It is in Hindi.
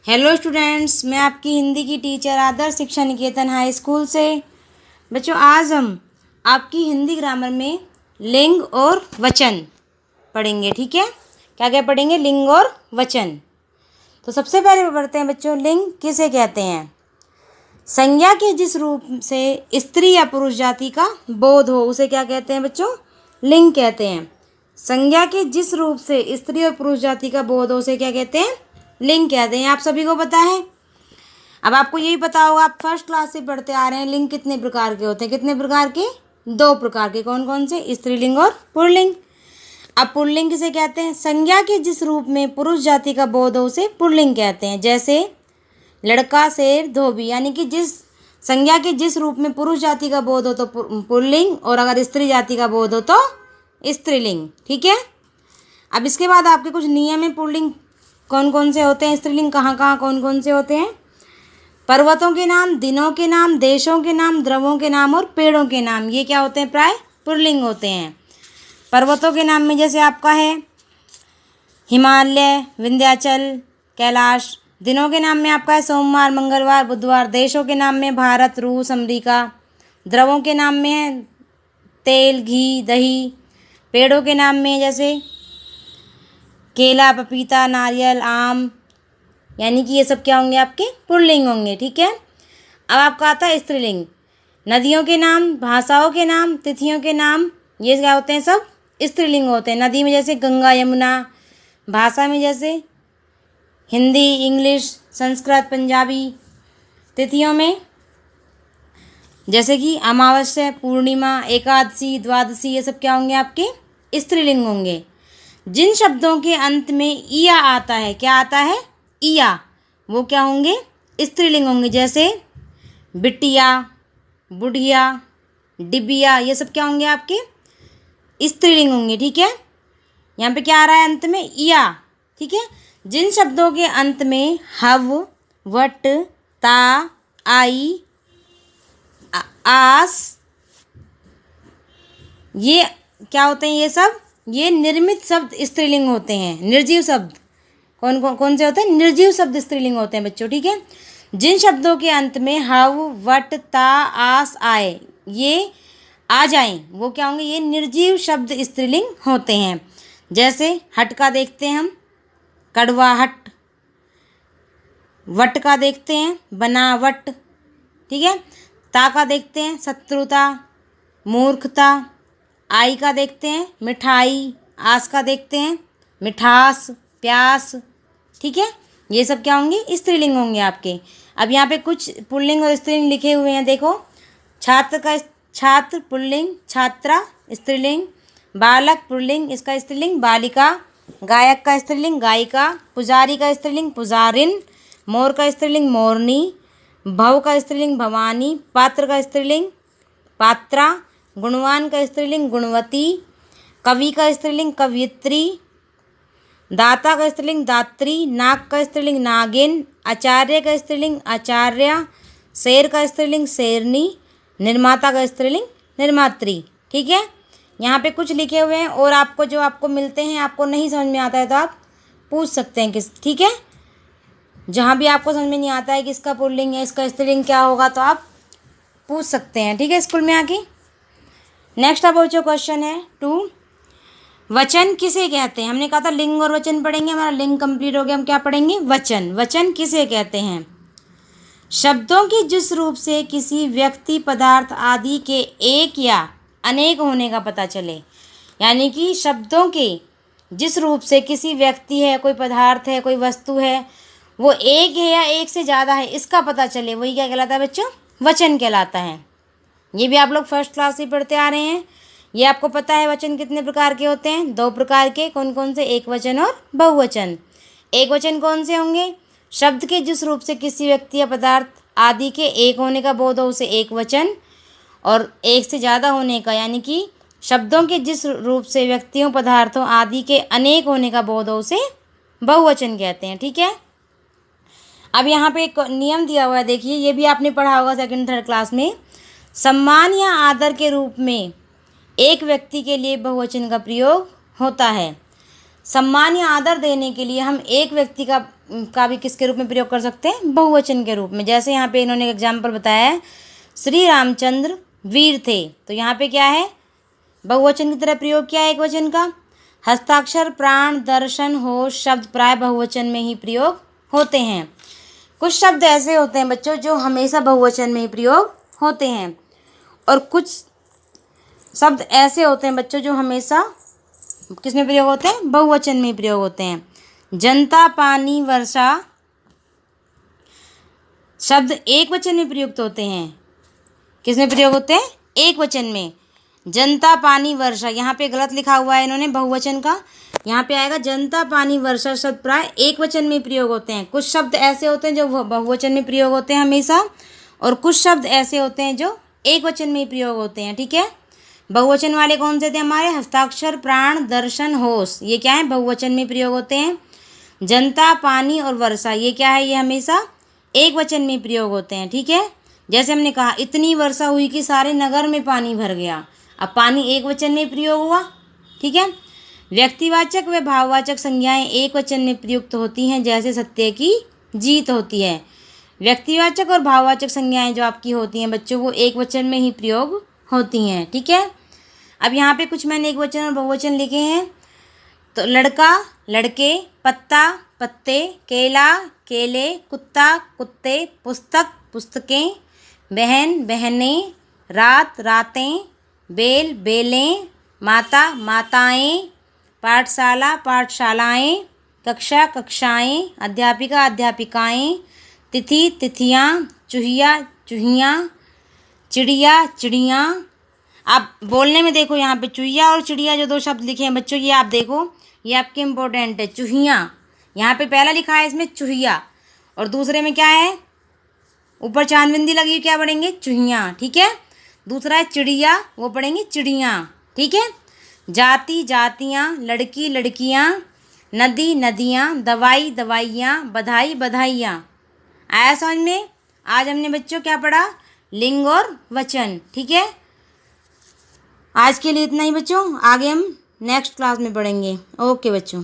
हेलो स्टूडेंट्स, मैं आपकी हिंदी की टीचर आदर्श शिक्षा निकेतन हाई स्कूल से। बच्चों, आज हम आपकी हिंदी ग्रामर में लिंग और वचन पढ़ेंगे। ठीक है, क्या क्या पढ़ेंगे? लिंग और वचन। तो सबसे पहले पढ़ते हैं बच्चों, लिंग किसे कहते हैं? संज्ञा के जिस रूप से स्त्री या पुरुष जाति का बोध हो उसे क्या कहते हैं बच्चों? लिंग कहते हैं। संज्ञा के जिस रूप से स्त्री और पुरुष जाति का बोध हो उसे क्या कहते हैं? लिंग कहते हैं। आप सभी को पता है। अब आपको यही पता होगा, आप फर्स्ट क्लास से पढ़ते आ रहे हैं, लिंग कितने प्रकार के होते हैं? कितने प्रकार के? 2 प्रकार के। कौन कौन से? स्त्रीलिंग और पुल्लिंग। अब पुल्लिंग किसे कहते हैं? संज्ञा के जिस रूप में पुरुष जाति का बोध हो उसे पुल्लिंग कहते हैं। जैसे लड़का, शेर, धोबी, यानी कि जिस संज्ञा के जिस रूप में पुरुष जाति का बोध हो तो पुल्लिंग, और अगर स्त्री जाति का बोध हो तो स्त्रीलिंग। ठीक है। अब इसके बाद आपके कुछ नियम है। पुल्लिंग कौन कौन से होते हैं? स्त्रीलिंग कहाँ कहाँ कौन कौन से होते हैं? पर्वतों के नाम, दिनों के नाम, देशों के नाम, द्रवों के नाम और पेड़ों के नाम, ये क्या होते हैं? प्राय पुल्लिंग होते हैं। पर्वतों के नाम में जैसे आपका है हिमालय, विंध्याचल, कैलाश। दिनों के नाम में आपका है सोमवार, मंगलवार, बुधवार। देशों के नाम में भारत, रूस, अमेरिका। द्रवों के नाम में है तेल, घी, दही। पेड़ों के नाम में जैसे केला, पपीता, नारियल, आम, यानी कि ये सब क्या होंगे? आपके पुल्लिंग होंगे। ठीक है। अब आपका आता है स्त्रीलिंग। नदियों के नाम, भाषाओं के नाम, तिथियों के नाम, ये क्या होते हैं? सब स्त्रीलिंग होते हैं। नदी में जैसे गंगा, यमुना। भाषा में जैसे हिंदी, इंग्लिश, संस्कृत, पंजाबी। तिथियों में जैसे कि अमावस्या, पूर्णिमा, एकादशी, द्वादशी, ये सब क्या होंगे? आपके स्त्रीलिंग होंगे। जिन शब्दों के अंत में इया आता है, क्या आता है? इया, वो क्या होंगे? स्त्रीलिंग होंगे। जैसे बिटिया, बुढ़िया, डिबिया, ये सब क्या होंगे? आपके स्त्रीलिंग होंगे। ठीक है। यहाँ पे क्या आ रहा है? अंत में इया। ठीक है। जिन शब्दों के अंत में हव, वट, ता, आई, आस, ये क्या होते हैं? ये सब ये निर्मित शब्द स्त्रीलिंग होते हैं। निर्जीव शब्द कौन कौन कौन से होते हैं? निर्जीव शब्द स्त्रीलिंग होते हैं बच्चों। ठीक है। जिन शब्दों के अंत में हव, वट, ता, आस आए, ये आ जाएं, वो क्या होंगे? ये निर्जीव शब्द स्त्रीलिंग होते हैं। जैसे हट का देखते हैं हम, कड़वाहट। वट का देखते हैं, बनावट। ठीक है। ता का देखते हैं, शत्रुता, मूर्खता। आई का देखते हैं, मिठाई। आस का देखते हैं, मिठास, प्यास। ठीक है। ये सब क्या होंगे? स्त्रीलिंग होंगे आपके। अब यहाँ पे कुछ पुल्लिंग और स्त्रीलिंग लिखे हुए हैं, देखो। छात्र का छात्र पुल्लिंग, छात्रा स्त्रीलिंग। बालक पुल्लिंग, इसका स्त्रीलिंग बालिका। गायक का स्त्रीलिंग गायिका। पुजारी का स्त्रीलिंग पुजारिन। मोर का स्त्रीलिंग मोरनी। भव का स्त्रीलिंग भवानी। पात्र का स्त्रीलिंग पात्रा। गुणवान का स्त्रीलिंग गुणवती। कवि का स्त्रीलिंग कवयित्री। दाता का स्त्रीलिंग दात्री। नाग का स्त्रीलिंग नागिन। आचार्य का स्त्रीलिंग आचार्य। शेर का स्त्रीलिंग शेरनी। निर्माता का स्त्रीलिंग निर्मात्री। ठीक है। यहाँ पे कुछ लिखे हुए हैं, और आपको जो आपको मिलते हैं, आपको नहीं समझ में आता है तो आप पूछ सकते हैं किस। ठीक है। जहाँ भी आपको समझ में नहीं आता है कि इसका पुल्लिंग है, इसका स्त्रीलिंग क्या होगा, तो आप पूछ सकते हैं। ठीक है, स्कूल में आके। नेक्स्ट अब बच्चों क्वेश्चन है 2, वचन किसे कहते हैं? हमने कहा था लिंग और वचन पढ़ेंगे, हमारा लिंग कंप्लीट हो गया। हम क्या पढ़ेंगे? वचन। वचन किसे कहते हैं? शब्दों की जिस रूप से किसी व्यक्ति, पदार्थ आदि के एक या अनेक होने का पता चले, यानी कि शब्दों के जिस रूप से किसी व्यक्ति है, कोई पदार्थ है, कोई वस्तु है, वो एक है या एक से ज़्यादा है, इसका पता चले, वही क्या कहलाता है बच्चों? वचन कहलाता है। ये भी आप लोग फर्स्ट क्लास से पढ़ते आ रहे हैं। ये आपको पता है वचन कितने प्रकार के होते हैं? 2 प्रकार के। कौन कौन से? एक वचन और बहुवचन। एक वचन कौन से होंगे? शब्द के जिस रूप से किसी व्यक्ति या पदार्थ आदि के एक होने का बोध हो उसे एक वचन, और एक से ज़्यादा होने का, यानी कि शब्दों के जिस रूप से व्यक्तियों, पदार्थों आदि के अनेक होने का बोध हो उसे बहुवचन कहते हैं। ठीक है। अब यहाँ पे एक नियम दिया हुआ है, देखिए, ये भी आपने पढ़ा होगा 2nd 3rd क्लास में। सम्मान या आदर के रूप में एक व्यक्ति के लिए बहुवचन का प्रयोग होता है। सम्मान या आदर देने के लिए हम एक व्यक्ति का का भी किसके रूप में प्रयोग कर सकते हैं, बहुवचन के रूप में। जैसे यहाँ पे इन्होंने एग्जाम्पल बताया है, श्री रामचंद्र वीर थे, तो यहाँ पे क्या है, बहुवचन की तरह प्रयोग किया है एक वचन का। हस्ताक्षर, प्राण, दर्शन, होश शब्द प्राय बहुवचन में ही प्रयोग होते हैं। कुछ शब्द ऐसे होते हैं बच्चों जो हमेशा बहुवचन में ही प्रयोग होते हैं, और कुछ शब्द ऐसे होते हैं बच्चों जो हमेशा किस में प्रयोग होते हैं, बहुवचन में ही प्रयोग होते हैं। जनता, पानी, वर्षा शब्द एक वचन में प्रयुक्त होते हैं। किस में प्रयोग होते हैं, एक वचन में। जनता, पानी, वर्षा, यहाँ पे गलत लिखा हुआ है इन्होंने बहुवचन का, यहाँ पे आएगा जनता, पानी, वर्षा शब्द प्राय एक वचन में प्रयोग होते हैं। कुछ शब्द ऐसे होते हैं जो बहुवचन में प्रयोग होते हैं हमेशा, और कुछ शब्द ऐसे होते हैं जो एक वचन में प्रयोग होते हैं। ठीक है, बहुवचन वाले कौन से थे हमारे, हस्ताक्षर, प्राण, दर्शन, होश, ये क्या है, बहुवचन में प्रयोग होते हैं। जनता, पानी और वर्षा, ये क्या है, ये हमेशा एक वचन में प्रयोग होते हैं। ठीक है, जैसे हमने कहा इतनी वर्षा हुई कि सारे नगर में पानी भर गया, अब पानी एक वचन में प्रयोग हुआ। ठीक है, व्यक्तिवाचक व भाववाचक संज्ञाएं एक वचन में प्रयुक्त होती हैं, जैसे सत्य की जीत होती है। व्यक्तिवाचक और भाववाचक संज्ञाएं जो आपकी होती हैं बच्चों, वो एक वचन में ही प्रयोग होती हैं। ठीक है, अब यहाँ पे कुछ मैंने एक वचन और बहुवचन लिखे हैं, तो लड़का, लड़के, पत्ता, पत्ते, केला, केले, कुत्ता, कुत्ते, पुस्तक, पुस्तकें, बहन, बहनें, रात, रातें, बेल, बेलें, माता, माताएं, पाठशाला, पाठशालाएं, कक्षा, कक्षाएं, अध्यापिका, अध्यापिकाएं, तिथि, तिथियां, चूहिया, चूहियां, चिड़िया, चिड़ियाँ। आप बोलने में देखो, यहाँ पे चूहिया और चिड़िया जो दो शब्द लिखे हैं बच्चों, ये आप देखो, ये आपके इम्पोर्टेंट है। चूहिया, यहाँ पे पहला लिखा है इसमें चूहिया, और दूसरे में क्या है, ऊपर चांदबिंदी लगी, क्या पढ़ेंगे, चूहिया। ठीक है, दूसरा है चिड़िया, वो पढ़ेंगे चिड़ियाँ। ठीक है, जाति, जातियाँ, लड़की, लड़कियाँ, नदी, नदियाँ, दवाई, दवाइयाँ, बधाई, बधाइयाँ। आया समझ में? आज हमने बच्चों क्या पढ़ा, लिंग और वचन। ठीक है, आज के लिए इतना ही बच्चों, आगे हम नेक्स्ट क्लास में पढ़ेंगे। ओके बच्चों।